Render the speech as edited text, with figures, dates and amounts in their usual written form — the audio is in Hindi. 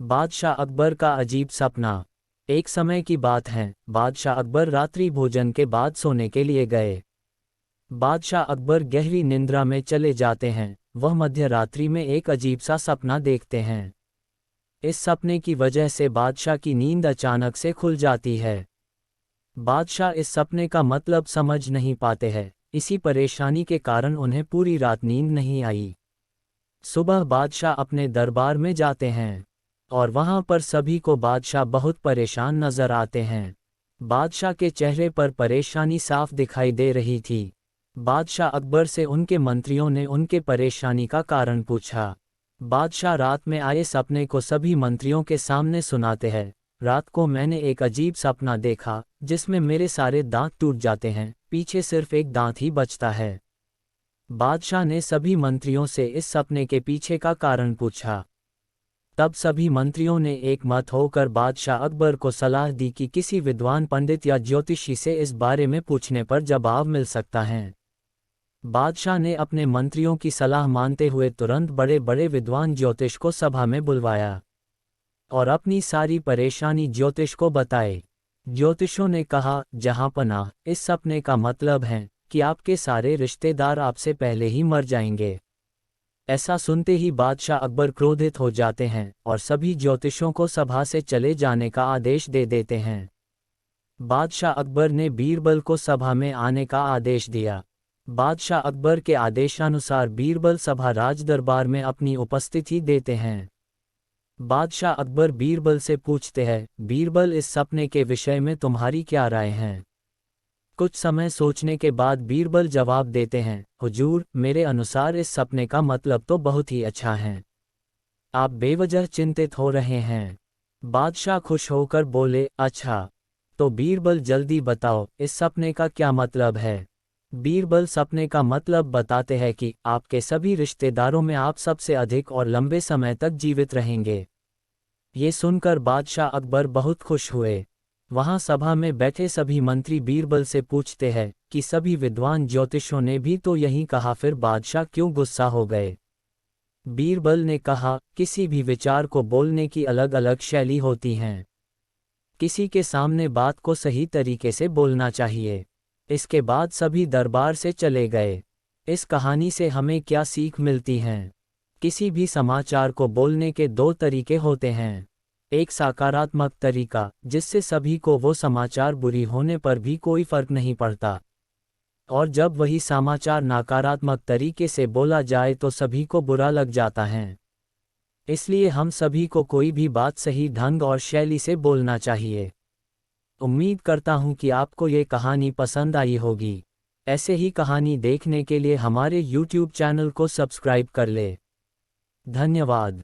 बादशाह अकबर का अजीब सपना। एक समय की बात है, बादशाह अकबर रात्रि भोजन के बाद सोने के लिए गए। बादशाह अकबर गहरी निंद्रा में चले जाते हैं। वह मध्य रात्रि में एक अजीब सा सपना देखते हैं। इस सपने की वजह से बादशाह की नींद अचानक से खुल जाती है। बादशाह इस सपने का मतलब समझ नहीं पाते हैं। इसी परेशानी के कारण उन्हें पूरी रात नींद नहीं आई। सुबह बादशाह अपने दरबार में जाते हैं और वहां पर सभी को बादशाह बहुत परेशान नजर आते हैं। बादशाह के चेहरे पर परेशानी साफ दिखाई दे रही थी। बादशाह अकबर से उनके मंत्रियों ने उनके परेशानी का कारण पूछा। बादशाह रात में आए सपने को सभी मंत्रियों के सामने सुनाते हैं। रात को मैंने एक अजीब सपना देखा जिसमें मेरे सारे दांत टूट जाते हैं, पीछे सिर्फ एक दांत ही बचता है। बादशाह ने सभी मंत्रियों से इस सपने के पीछे का कारण पूछा। तब सभी मंत्रियों ने एक मत होकर बादशाह अकबर को सलाह दी कि किसी विद्वान पंडित या ज्योतिषी से इस बारे में पूछने पर जवाब मिल सकता है। बादशाह ने अपने मंत्रियों की सलाह मानते हुए तुरंत बड़े बड़े विद्वान ज्योतिष को सभा में बुलवाया और अपनी सारी परेशानी ज्योतिष को बताए। ज्योतिषों ने कहा, जहांपनाह, इस सपने का मतलब है कि आपके सारे रिश्तेदार आपसे पहले ही मर जाएंगे। ऐसा सुनते ही बादशाह अकबर क्रोधित हो जाते हैं और सभी ज्योतिषों को सभा से चले जाने का आदेश दे देते हैं। बादशाह अकबर ने बीरबल को सभा में आने का आदेश दिया। बादशाह अकबर के आदेशानुसार बीरबल सभा राजदरबार में अपनी उपस्थिति देते हैं। बादशाह अकबर बीरबल से पूछते हैं, बीरबल, इस सपने के विषय में तुम्हारी क्या राय है? कुछ समय सोचने के बाद बीरबल जवाब देते हैं, हुजूर, मेरे अनुसार इस सपने का मतलब तो बहुत ही अच्छा है। आप बेवजह चिंतित हो रहे हैं। बादशाह खुश होकर बोले, अच्छा, तो बीरबल जल्दी बताओ, इस सपने का क्या मतलब है? बीरबल सपने का मतलब बताते हैं कि आपके सभी रिश्तेदारों में आप सबसे अधिक और लंबे समय तक जीवित रहेंगे। ये सुनकर बादशाह अकबर बहुत खुश हुए। वहां सभा में बैठे सभी मंत्री बीरबल से पूछते हैं कि सभी विद्वान ज्योतिषों ने भी तो यही कहा, फिर बादशाह क्यों गुस्सा हो गए? बीरबल ने कहा, किसी भी विचार को बोलने की अलग अलग शैली होती है। किसी के सामने बात को सही तरीके से बोलना चाहिए। इसके बाद सभी दरबार से चले गए। इस कहानी से हमें क्या सीख मिलती है? किसी भी समाचार को बोलने के दो तरीके होते हैं। एक सकारात्मक तरीका, जिससे सभी को वो समाचार बुरी होने पर भी कोई फर्क नहीं पड़ता, और जब वही समाचार नकारात्मक तरीके से बोला जाए तो सभी को बुरा लग जाता है। इसलिए हम सभी को कोई भी बात सही ढंग और शैली से बोलना चाहिए। उम्मीद करता हूँ कि आपको ये कहानी पसंद आई होगी। ऐसे ही कहानी देखने के लिए हमारे YouTube चैनल को सब्सक्राइब कर ले। धन्यवाद।